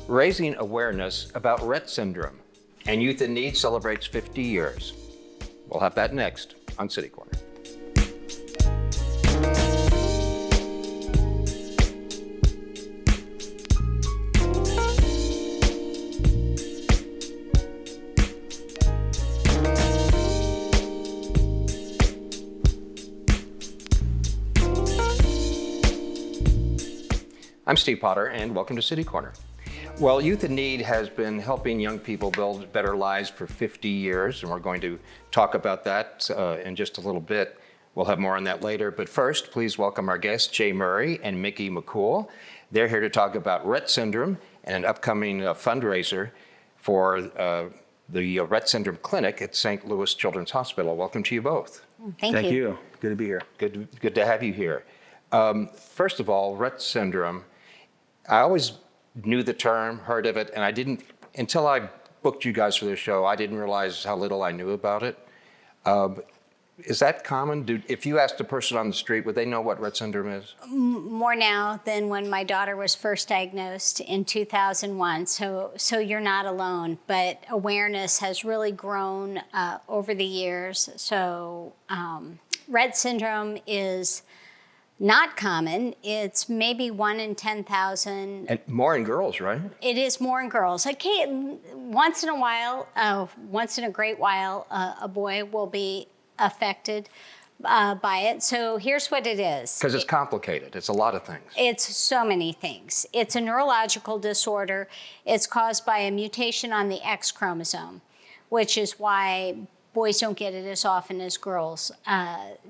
raising awareness about Rett Syndrome, and Youth in Need celebrates 50 years. We'll have that next on City Corner. I'm Steve Potter, and welcome to City Corner. Well, Youth in Need has been helping young people build better lives for 50 years, and we're going to talk about that in just a little bit. We'll have more on that later, but first, please welcome our guests, Jay Murry and Mickie McCool. They're here to talk about Rett Syndrome and an upcoming fundraiser for the Rett Syndrome Clinic at St. Louis Children's Hospital. Welcome to you both. Thank you. Good to be here. Good to have you here. First of all, Rett Syndrome, I always knew the term, heard of it, and I didn't, until I booked you guys for this show, I didn't realize how little I knew about it. Is that common? If you asked a person on the street, would they know what Rett Syndrome is? More now than when my daughter was first diagnosed in 2001, so you're not alone, but awareness has really grown over the years. So Rett Syndrome is not common. It's maybe 1 in 10,000. And more in girls, right? It is more in girls. Okay, once in a great while, a boy will be affected by it. So here's what it is. Because it's complicated. It's a lot of things. It's so many things. It's a neurological disorder. It's caused by a mutation on the X chromosome, which is why boys don't get it as often as girls.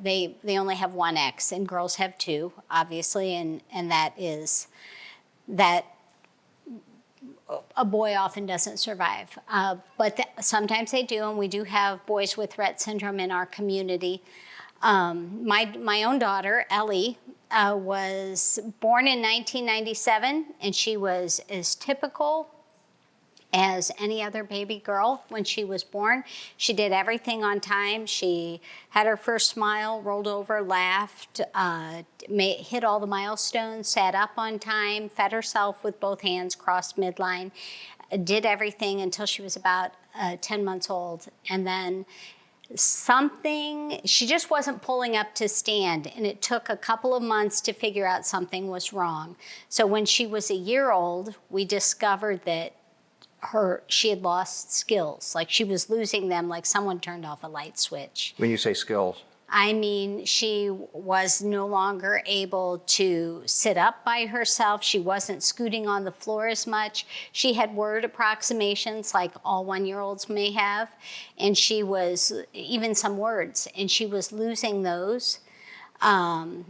They only have one X, and girls have two, obviously, and that is that a boy often doesn't survive. But sometimes they do, and we do have boys with Rett Syndrome in our community. My own daughter, Ellie, was born in 1997, and she was as typical as any other baby girl when she was born. She did everything on time. She had her first smile, rolled over, laughed, hit all the milestones, sat up on time, fed herself with both hands, crossed midline, did everything until she was about 10 months old. And then she just wasn't pulling up to stand, and it took a couple of months to figure out something was wrong. So when she was a year old, we discovered that she had lost skills, like she was losing them, like someone turned off a light switch. When you say skills? I mean, she was no longer able to sit up by herself. She wasn't scooting on the floor as much. She had word approximations like all 1-year-olds may have, and she was, even some words, and she was losing those. And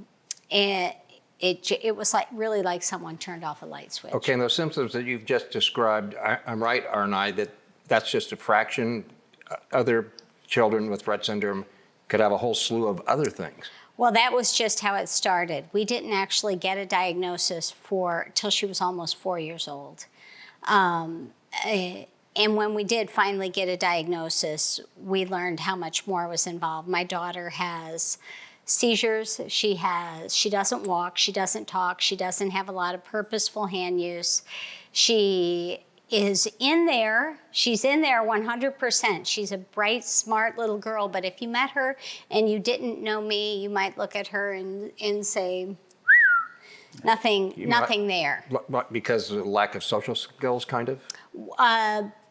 it was really like someone turned off a light switch. Okay, and those symptoms that you've just described, I'm right, aren't I, that that's just a fraction? Other children with Rett Syndrome could have a whole slew of other things. Well, that was just how it started. We didn't actually get a diagnosis till she was almost 4 years old. And when we did finally get a diagnosis, we learned how much more was involved. My daughter has seizures, she doesn't walk, she doesn't talk, she doesn't have a lot of purposeful hand use. She's in there 100%. She's a bright, smart little girl, but if you met her and you didn't know me, you might look at her and say, nothing there. Because of lack of social skills, kind of?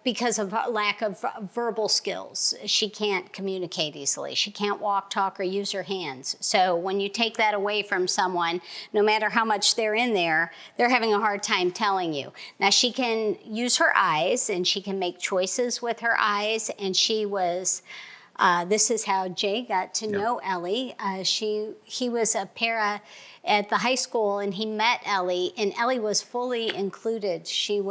Because of lack of verbal skills. She can't communicate easily. She can't walk, talk, or use her hands. So when you take that away from someone, no matter how much they're in there, they're having a hard time telling you. Now, she can use her eyes, and she can make choices with her eyes, and she was, this is how Jay got to know Ellie. He was a para at the high school, and he met Ellie, and Ellie was fully included. She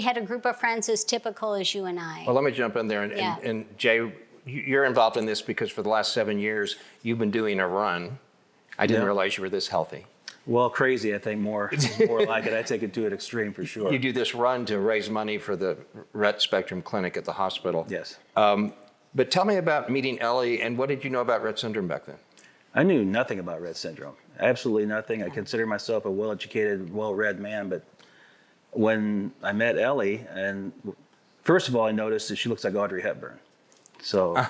had a group of friends as typical as you and I. Well, let me jump in there, and Jay, you're involved in this because for the last 7 years, you've been doing a run. I didn't realize you were this healthy. Well, crazy, I think more like it. I take it to an extreme for sure. You do this run to raise money for the Rett Spectrum Clinic at the hospital. Yes. But tell me about meeting Ellie, and what did you know about Rett Syndrome back then? I knew nothing about Rett syndrome. Absolutely nothing. I consider myself a well-educated, well-read man, but when I met Ellie, and first of all, I noticed that she looks like Audrey Hepburn. So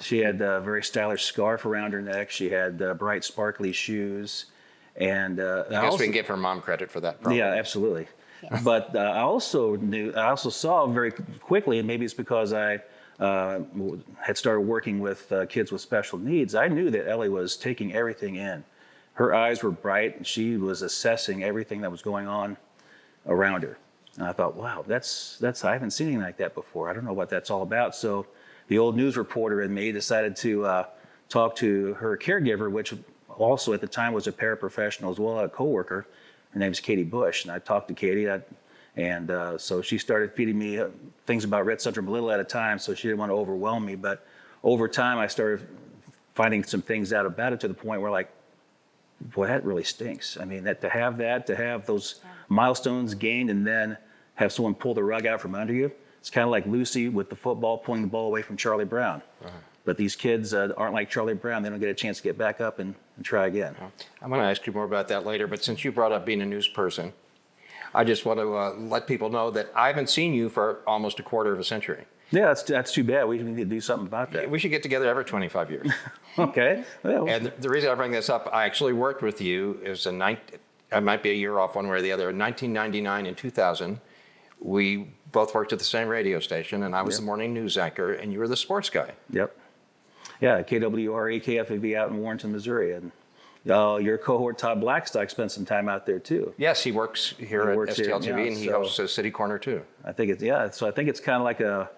she had a very stylish scarf around her neck. She had bright, sparkly shoes. And I guess we can give her mom credit for that, probably. Yeah, absolutely. Yes. But I also saw very quickly, and maybe it's because I had started working with kids with special needs, I knew that Ellie was taking everything in. Her eyes were bright, and she was assessing everything that was going on around her. And I thought, wow, that's I haven't seen anything like that before. I don't know what that's all about. So the old news reporter in me decided to talk to her caregiver, which also at the time was a paraprofessional as well, a coworker. Her name's Katie Bush, and I talked to Katie, and so she started feeding me things about Rett syndrome a little at a time, so she didn't want to overwhelm me. But over time, I started finding some things out about it to the point where, like, boy, that really stinks. I mean, to have those milestones gained and then have someone pull the rug out from under you, it's kind of like Lucy with the football pulling the ball away from Charlie Brown. Uh-huh. But these kids aren't like Charlie Brown. They don't get a chance to get back up and try again. I'm going to ask you more about that later, but since you brought up being a news person, I just want to let people know that I haven't seen you for almost a quarter of a century. Yeah, that's too bad. We need to do something about that. We should get together every 25 years. Okay. Well. And the reason I bring this up, I actually worked with you I might be a year off one way or the other. In 1999 and 2000, we both worked at the same radio station, and I was the morning news anchor, and you were the sports guy. Yep. Yeah, KWRE, KFAV out in Warrenton, Missouri. And your cohort, Todd Blackstock, spent some time out there, too. Yes, he works here at STLTV, and he hosts a City Corner, too. I think it's kind of like a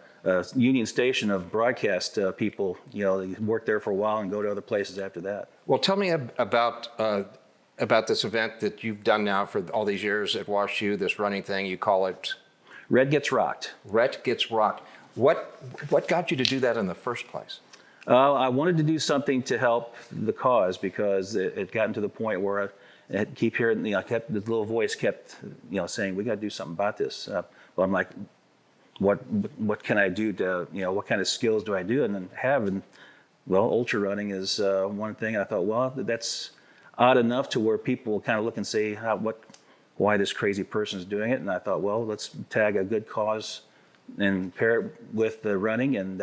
union station of broadcast people. You work there for a while and go to other places after that. Well, tell me about this event that you've done now for all these years at WashU, this running thing. You call it... Rett Gets Rocked. Rett Gets Rocked. What got you to do that in the first place? I wanted to do something to help the cause because it had gotten to the point where I keep hearing, the little voice kept, saying, we got to do something about this. Well, I'm like, what can I do to, what kind of skills do I do and then have? And well, ultra running is one thing. I thought, well, that's odd enough to where people kind of look and say, why this crazy person is doing it. And I thought, well, let's tag a good cause and pair it with the running. And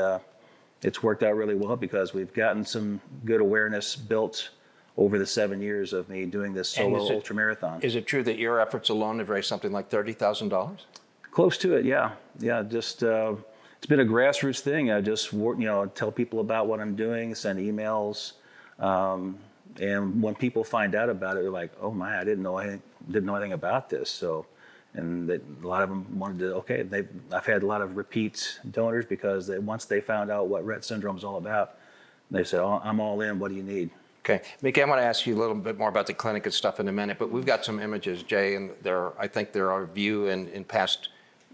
it's worked out really well because we've gotten some good awareness built over the 7 years of me doing this solo ultra marathon. Is it true that your efforts alone have raised something like $30,000? Close to it, yeah. Yeah, just it's been a grassroots thing. I just tell people about what I'm doing, send emails, and when people find out about it, they're like, "Oh my, I didn't know anything about this." So, and a lot of them wanted to. I've had a lot of repeat donors because once they found out what Rett syndrome is all about, they said, "Oh, I'm all in. What do you need?" Okay, Mickie, I want to ask you a little bit more about the clinic and stuff in a minute, but we've got some images, Jay, and I think there are view in past.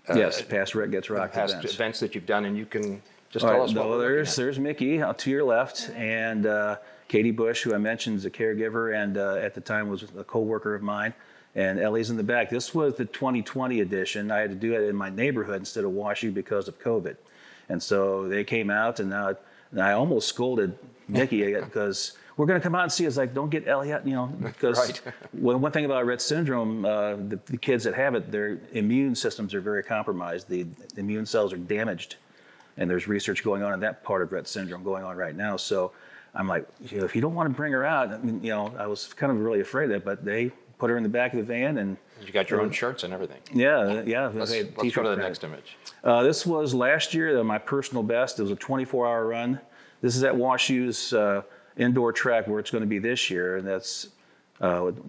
Past Rett Gets Rocked events that you've done, and you can just tell us. No, there's Mickie to your left, and Katie Bush, who I mentioned is a caregiver, and at the time was a co-worker of mine, and Ellie's in the back. This was the 2020 edition. I had to do it in my neighborhood instead of WashU because of COVID, and so they came out, and I almost scolded Mickie because. We're going to come out and see. It's like, don't get Ellie out, because right. One thing about Rett syndrome, the kids that have it, their immune systems are very compromised. The immune cells are damaged, and there's research going on in that part of Rett syndrome going on right now. So I'm like, if you don't want to bring her out, I was kind of really afraid of that, but they put her in the back of the van. And you got your own shirts and everything. Yeah. Let's go to the next image. This was last year, my personal best. It was a 24-hour run. This is at WashU's indoor track where it's going to be this year, and that's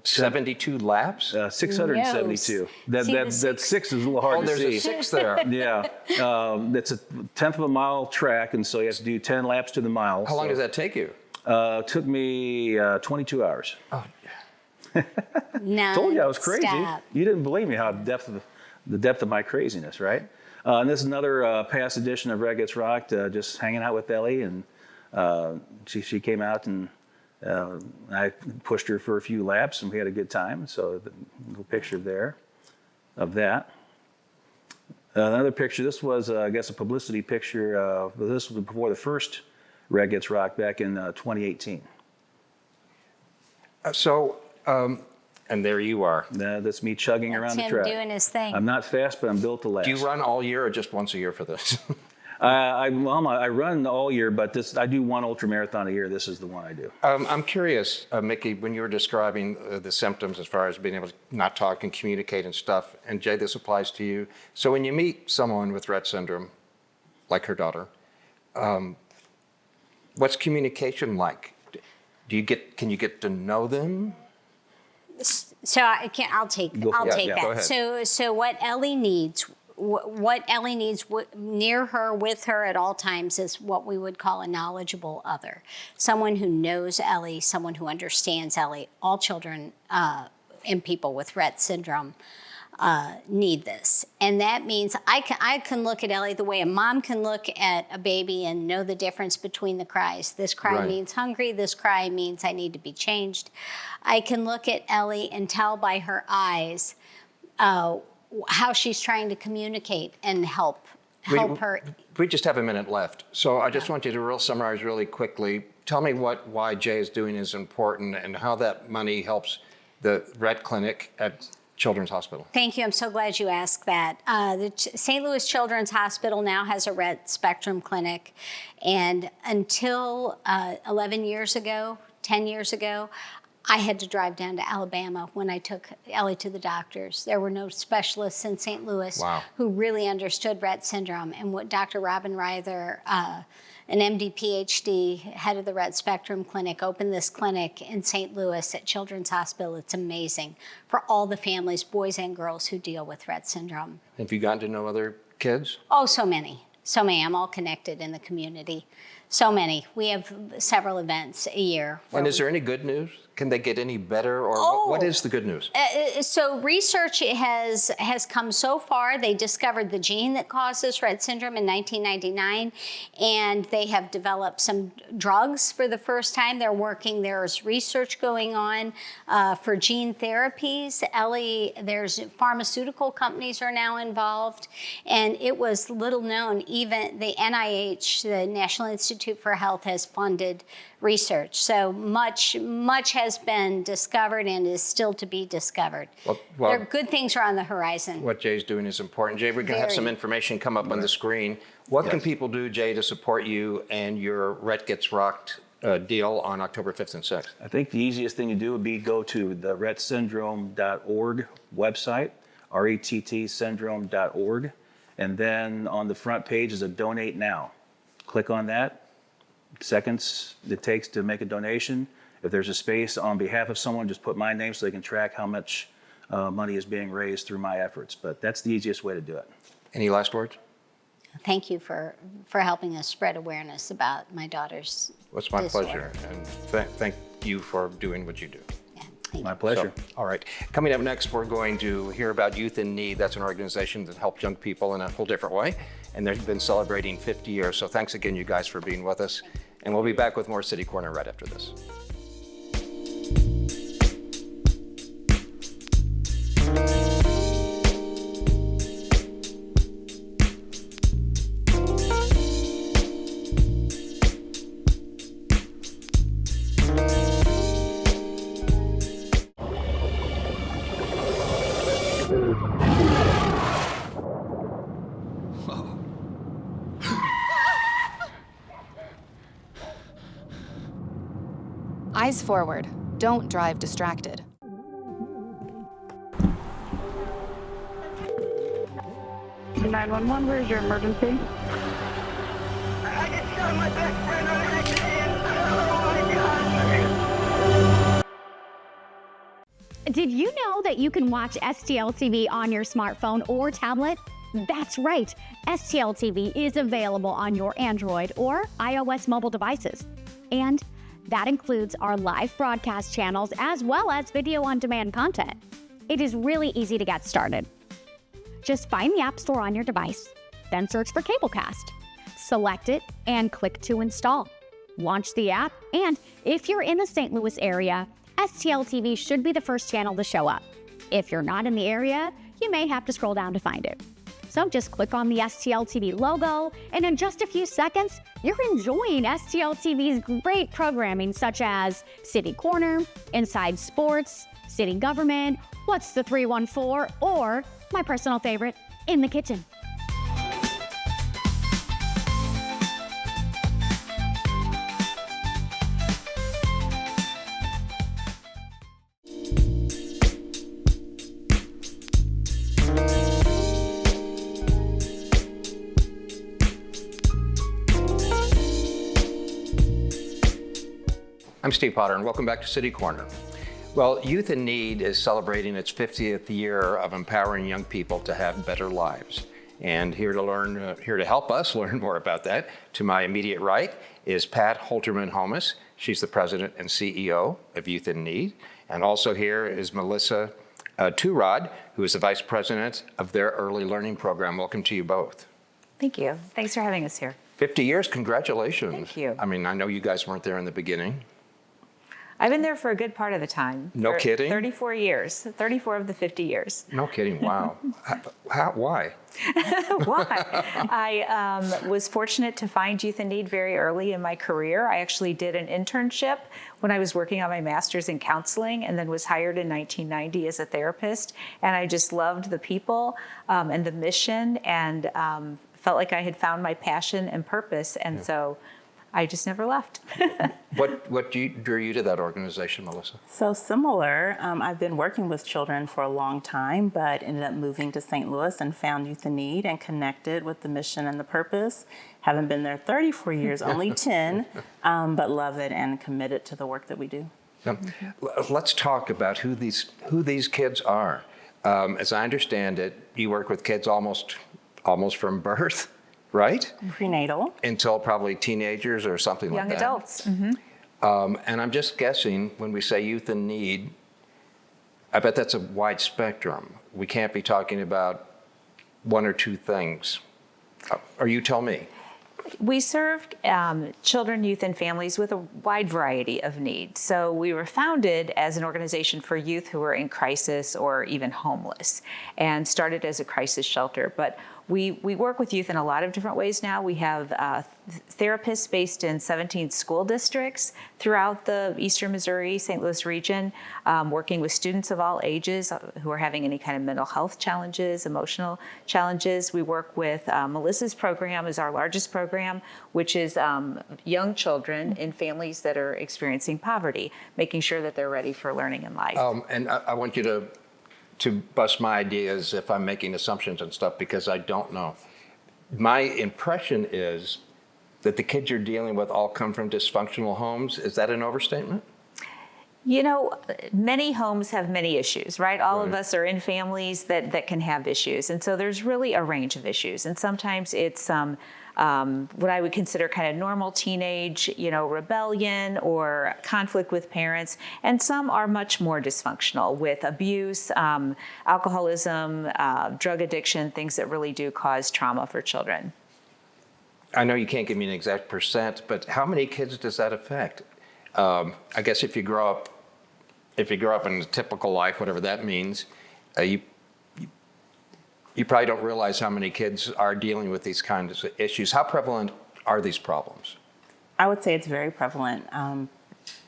72 laps. 672. That 6 is a little hard to see. Oh, there's a 6 there. Yeah, it's a 1/10 of a mile track, and so you have to do 10 laps to the mile. How long does that take you? It took me 22 hours. Oh, told you I was crazy. Stop. You didn't believe me how the depth of my craziness, right? And this is another past edition of Rett Gets Rocked, just hanging out with Ellie, and she came out and I pushed her for a few laps and we had a good time. So the little picture there of that. Another picture, this was, I guess, a publicity picture. This was before the first Rett Gets Rocked back in 2018. And there you are. That's me chugging around the him track. doing his thing. I'm not fast, but I'm built to last. Do you run all year or just once a year for this? I run all year, but I do one ultra marathon a year. This is the one I do. I'm curious, Mickie, when you were describing the symptoms as far as being able to not talk and communicate and stuff, and Jay, this applies to you. So when you meet someone with Rett syndrome, like her daughter, what's communication like? Can you get to know them? So I'll take Go that. ahead. So what Ellie needs near her, with her at all times, is what we would call a knowledgeable other. Someone who knows Ellie, someone who understands Ellie. All children and people with Rett syndrome need this. And that means I can look at Ellie the way a mom can look at a baby and know the difference between the cries. This cry means hungry. This cry means I need to be changed. I can look at Ellie and tell by her eyes how she's trying to communicate and help her. We just have a minute left. So I just want you to summarize really quickly. Tell me why Jay is doing is important and how that money helps the Rett Clinic at Children's Hospital. Thank you. I'm so glad you asked that. The St. Louis Children's Hospital now has a Rett Spectrum Clinic. And until 10 years ago, I had to drive down to Alabama when I took Ellie to the doctors. There were no specialists in St. Louis who really understood Rett syndrome. And what Dr. Robin Reither, an MD, PhD, head of the Rett Spectrum Clinic, opened this clinic in St. Louis at Children's Hospital. It's amazing for all the families, boys and girls, who deal with Rett syndrome. Have you gotten to know other kids? Oh, so many. I'm all connected in the community. So many. We have several events a year. And is there any good news? Can they get any better, or what is the good news? So research has come so far. They discovered the gene that causes Rett syndrome in 1999, and they have developed some drugs for the first time. There's research going on for gene therapies. There's pharmaceutical companies are now involved, and it was little known. Even the NIH, the National Institute for Health, has funded research. So much has been discovered and is still to be discovered. Well, good things are on the horizon. What Jay's doing is important. Jay, we're going to have some information come up on the screen. What can people do, Jay, to support you and your Rett Gets Rocked deal on October 5th and 6th? I think the easiest thing to do would be go to the rettsyndrome.org website, rettsyndrome.org, and then on the front page is a donate now. Click on that. Seconds it takes to make a donation. If there's a space on behalf of someone, just put my name so they can track how much money is being raised through my efforts. But that's the easiest way to do it. Any last words? Thank you for helping us spread awareness about my daughter's It's my disorder. pleasure. And thank you for doing what you do. My pleasure. All right. Coming up next, we're going to hear about Youth in Need. That's an organization that helps young people in a whole different way. And they've been celebrating 50 years. So thanks again, you guys, for being with us. And we'll be back with more City Corner right after this. Eyes forward. Don't drive distracted. The 911, where's your emergency? I just shot my best friend on an accident. Oh my God. Did you know that you can watch STL TV on your smartphone or tablet? That's right. STL TV is available on your Android or iOS mobile devices. And that includes our live broadcast channels as well as video on demand content. It is really easy to get started. Just find the App Store on your device, then search for Cablecast. Select it and click to install. Launch the app, and if you're in the St. Louis area, STL TV should be the first channel to show up. If you're not in the area, you may have to scroll down to find it. So just click on the STL TV logo, and in just a few seconds, you're enjoying STL TV's great programming such as City Corner, Inside Sports, city government, what's the 314, or my personal favorite, in the kitchen. I'm Steve Potter, and welcome back to City Corner. Well, Youth in Need is celebrating its 50th year of empowering young people to have better lives. And here to help us learn more about that, to my immediate right is Pat Holterman-Hommes. She's the president and CEO of Youth in Need. And also here is Melissa Tureaud, who is the vice president of their early learning program. Welcome to you both. Thank you. Thanks for having us here. 50 years, congratulations. Thank you. I mean, I know you guys weren't there in the beginning. I've been there for a good part of the time. No kidding? 34 years, 34 of the 50 years. No kidding, wow. Why? Why? I was fortunate to find Youth in Need very early in my career. I actually did an internship when I was working on my master's in counseling, and then was hired in 1990 as a therapist. And I just loved the people and the mission, and felt like I had found my passion and purpose. And so I just never left. What drew you to that organization, Melissa? So similar. I've been working with children for a long time, but ended up moving to St. Louis and found Youth in Need and connected with the mission and the purpose. Haven't been there 34 years, only 10, but love it and committed to the work that we do. Now, let's talk about who these kids are. As I understand it, you work with kids almost from birth, right? Prenatal. Until probably teenagers or something like that. Young adults. And I'm just guessing when we say youth in need, I bet that's a wide spectrum. We can't be talking about one or two things. Or you tell me. We serve children, youth, and families with a wide variety of needs. So we were founded as an organization for youth who were in crisis or even homeless, and started as a crisis shelter. But we work with youth in a lot of different ways now. We have therapists based in 17 school districts throughout the Eastern Missouri, St. Louis region, working with students of all ages who are having any kind of mental health challenges, emotional challenges. We work with Melissa's program is our largest program, which is young children in families that are experiencing poverty, making sure that they're ready for learning in life. And I want you to bust my ideas if I'm making assumptions and stuff, because I don't know. My impression is that the kids you're dealing with all come from dysfunctional homes. Is that an overstatement? You know, many homes have many issues, right? All of us are in families that can have issues. And so there's really a range of issues. And sometimes it's what I would consider kind of normal teenage, rebellion or conflict with parents. And some are much more dysfunctional with abuse, alcoholism, drug addiction, things that really do cause trauma for children. I know you can't give me an exact percent, but how many kids does that affect? I guess if you grow up in a typical life, whatever that means, you probably don't realize how many kids are dealing with these kinds of issues. How prevalent are these problems? I would say it's very prevalent.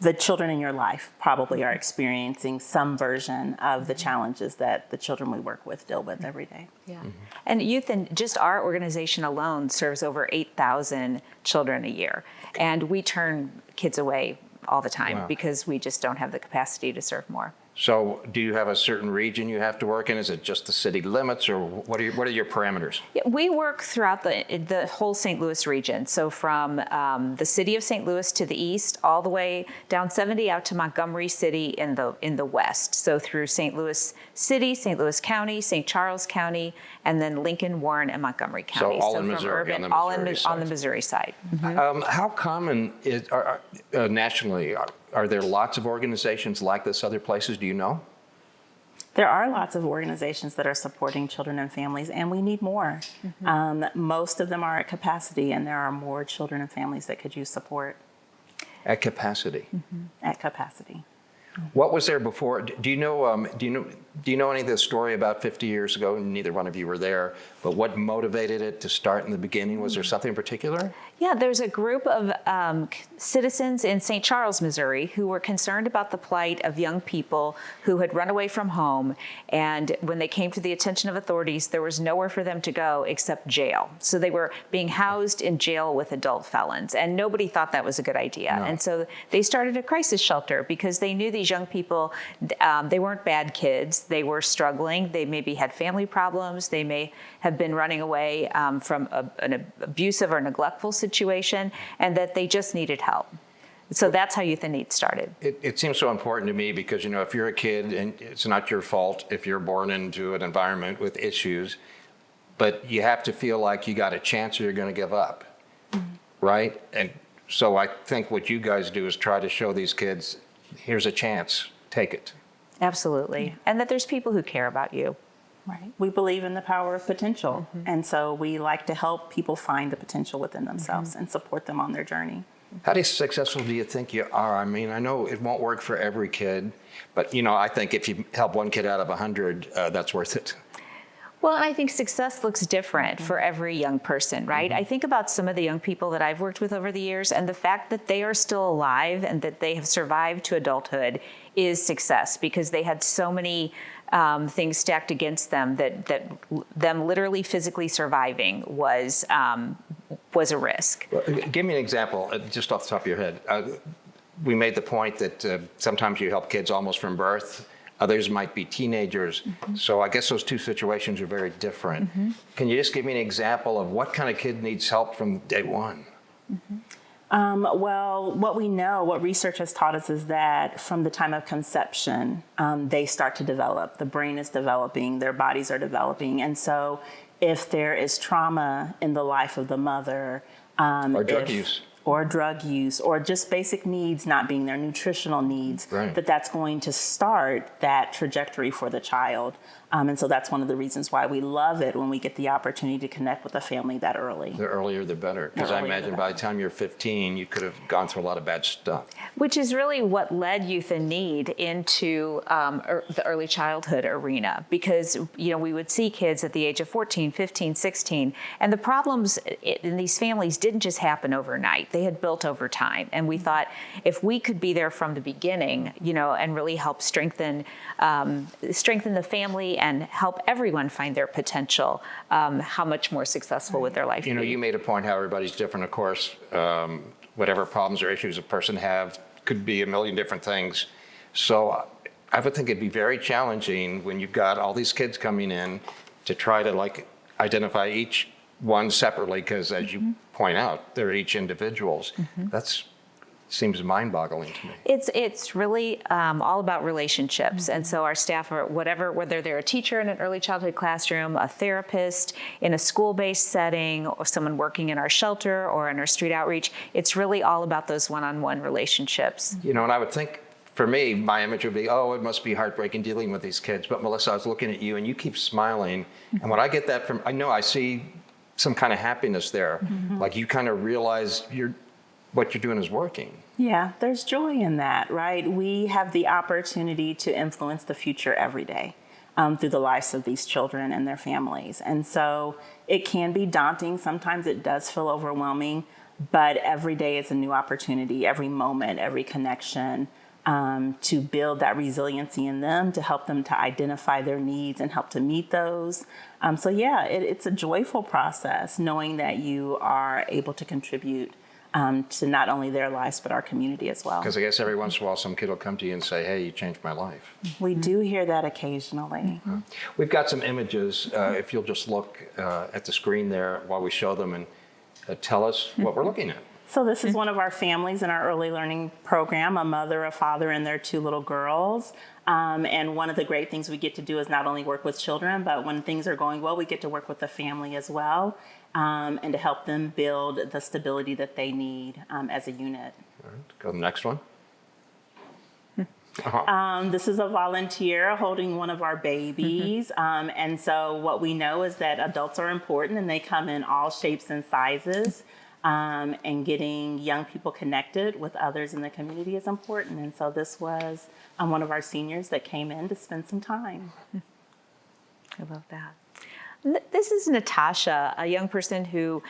The children in your life probably are experiencing some version of the challenges that the children we work with deal with every day. Yeah. And youth, and just our organization alone serves over 8,000 children a year. And we turn kids away all the time because we just don't have the capacity to serve more. So do you have a certain region you have to work in? Is it just the city limits, or what are your parameters? Yeah, we work throughout the whole St. Louis region. So from the city of St. Louis to the east, all the way down 70 out to Montgomery City in the west. So through St. Louis City, St. Louis County, St. Charles County, and then Lincoln, Warren, and Montgomery County. So all in Missouri, urban, on the Missouri side. Mm-hmm. How common is nationally? Are there lots of organizations like this other places? Do you know? There are lots of organizations that are supporting children and families, and we need more. Mm-hmm. Most of them are at capacity, and there are more children and families that could use support. At capacity? Mm-hmm. At capacity. What was there before? Do you know Do you know any of the story about 50 years ago? Neither one of you were there, but what motivated it to start in the beginning? Was there something in particular? Yeah, there's a group of citizens in St. Charles, Missouri, who were concerned about the plight of young people who had run away from home. And when they came to the attention of authorities, there was nowhere for them to go except jail. So they were being housed in jail with adult felons. And nobody thought that was a good idea. No. And so they started a crisis shelter because they knew these young people, they weren't bad kids. They were struggling. They maybe had family problems. They may have been running away from an abusive or neglectful situation, and that they just needed help. So that's how Youth in Need started. It seems so important to me because, you know, if you're a kid, and it's not your fault if you're born into an environment with issues, but you have to feel like you got a chance or you're going to give up, right? And so I think what you guys do is try to show these kids, here's a chance, take it. Absolutely. And that there's people who care about you. Right. We believe in the power of potential. And so we like to help people find the potential within themselves and support them on their journey. How successful do you think you are? I mean, I know it won't work for every kid, but, you know, I think if you help one kid out of 100, that's worth it. Well, and I think success looks different for every young person, right? I think about some of the young people that I've worked with over the years, and the fact that they are still alive and that they have survived to adulthood is success, because they had so many things stacked against them that them literally physically surviving was a risk. Well, give me an example, just off the top of your head. We made the point that sometimes you help kids almost from birth. Others might be teenagers. So I guess those two situations are very different. Can you just give me an example of what kind of kid needs help from day one? Well, what research has taught us is that from the time of conception, they start to develop. The brain is developing, their bodies are developing. And so if there is trauma in the life of the mother, Or drug use, or just basic needs not being their nutritional needs, that's going to start that trajectory for the child. And so that's one of the reasons why we love it when we get the opportunity to connect with a family that early. The earlier, the better. Because I imagine by the time you're 15, you could have gone through a lot of bad stuff. Which is really what led Youth in Need into the early childhood arena. Because, you know, we would see kids at the age of 14, 15, 16, and the problems in these families didn't just happen overnight. They had built over time. And we thought if we could be there from the beginning, you know, and really help strengthen the family and help everyone find their potential, how much more successukesessful would their life You know, be. you made a point how everybody's different, of course. Whatever problems or issues a person have could be a million different things. So I would think it'd be very challenging when you've got all these kids coming in to try to like identify each one separately, because as you point out, they're each individuals. That's seems mind-boggling to me. It's really all about relationships. And so our staff are whether they're a teacher in an early childhood classroom, a therapist in a school-based setting, or someone working in our shelter or in our street outreach, it's really all about those one-on-one relationships. You know, and I would think, for me, my image would be, oh, it must be heartbreaking dealing with these kids. But Melissa, I was looking at you and you keep smiling. And when I get that from, I see some kind of happiness there. Like you kind of realize what you're doing is working. Yeah, there's joy in that, right? We have the opportunity to influence the future every day through the lives of these children and their families. And so it can be daunting. Sometimes it does feel overwhelming, but every day is a new opportunity, every moment, every connection, to build that resiliency in them, to help them to identify their needs and help to meet those. So yeah, it's a joyful process knowing that you are able to contribute to not only their lives, but our community as well. Because I guess every once in a while, some kid will come to you and say, hey, you changed my life. We do hear that occasionally. We've got some images. If you'll just look at the screen there while we show them and tell us what we're looking at. So this is one of our families in our early learning program, a mother, a father, and their 2 little girls. And one of the great things we get to do is not only work with children, but when things are going well, we get to work with the family as well, and to help them build the stability that they need as a unit. All right, go to the next one. This is a volunteer holding one of our babies. And so what we know is that adults are important and they come in all shapes and sizes. and getting young people connected with others in the community is important. And so this was one of our seniors that came in to spend some time. I love that. This is Natasha, a young person who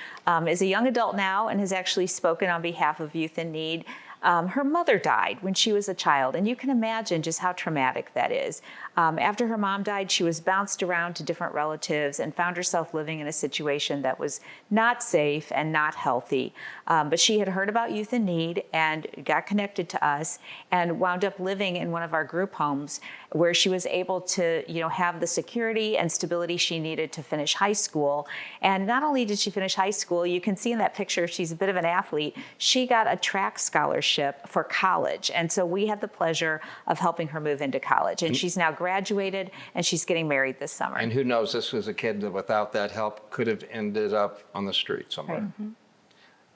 is a young adult now and has actually spoken on behalf of Youth in Need. Her mother died when she was a child, and you can imagine just how traumatic that is. After her mom died, she was bounced around to different relatives and found herself living in a situation that was not safe and not healthy. But she had heard about Youth in Need and got connected to us and wound up living in one of our group homes where she was able to, have the security and stability she needed to finish high school. And not only did she finish high school, you can see in that picture, she's a bit of an athlete. She got a track scholarship for college. And so we had the pleasure of helping her move into college. And she's now graduated and she's getting married this summer. And who knows, this was a kid that without that help could have ended up on the street somewhere. Right. Mm-hmm.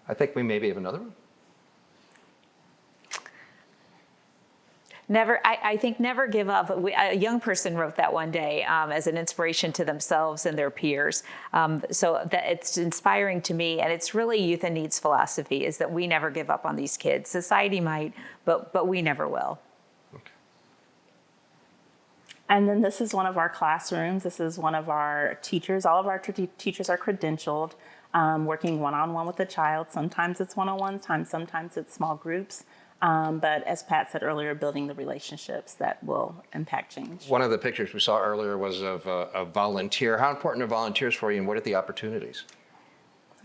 I think we maybe have another one. I think never give up. A young person wrote that one day as an inspiration to themselves and their peers. So that it's inspiring to me, and it's really Youth in Need's philosophy is that we never give up on these kids. Society might, but we never will. Okay. And then this is one of our classrooms. This is one of our teachers. All of our teachers are credentialed, working one-on-one with the child. Sometimes it's one-on-one, sometimes it's small groups. But as Pat said earlier, building the relationships that will impact change. One of the pictures we saw earlier was of a volunteer. How important are volunteers for you, and what are the opportunities?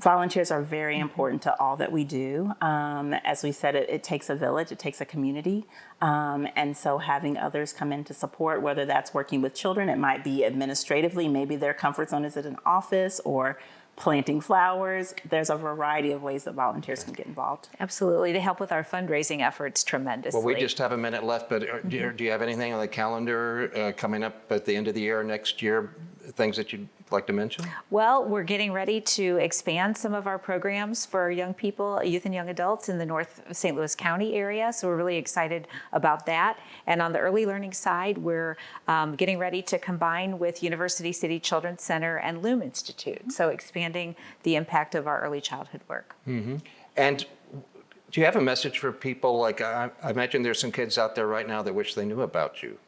Volunteers are very important to all that we do. As we said, it takes a village, it takes a community. And so having others come in to support, whether that's working with children, it might be administratively, maybe their comfort zone is at an office or planting flowers. There's a variety of ways that volunteers can get involved. Absolutely. They help with our fundraising efforts tremendously. Well, we just have a minute left, but do you have anything on the calendar coming up at the end of the year, next year, things that you'd like to mention? Well, we're getting ready to expand some of our programs for young people, youth and young adults in the North St. Louis County area. So we're really excited about that. And on the early learning side, we're getting ready to combine with University City Children's Center and Loom Institute. So expanding the impact of our early childhood work. Mm-hmm. And do you have a message for people? Like I imagine there's some kids out there right now that wish they knew about you.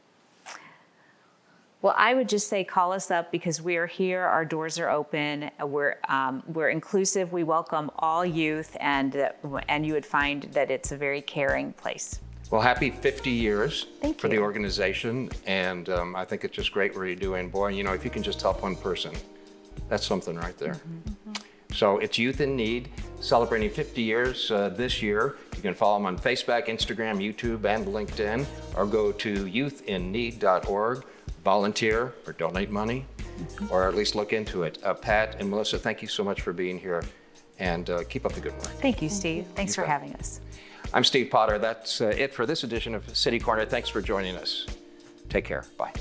Well, I would just say call us up because we are here. Our doors are open. We're inclusive. We welcome all youth, and you would find that it's a very caring place. Well, happy 50 years Thank for you. the organization, and I think it's just great what you're doing. Boy, if you can just help one person, that's something right there. Mm-hmm. So it's Youth in Need, celebrating 50 years this year. You can follow them on Facebook, Instagram, YouTube, and LinkedIn, or go to youthinneed.org. Volunteer or donate money, or at least look into it. Pat and Melissa, thank you so much for being here, and keep up the good work. Thank you, Steve. Thanks for having us. I'm Steve Potter. That's it for this edition of City Corner. Thanks for joining us. Take care. Bye.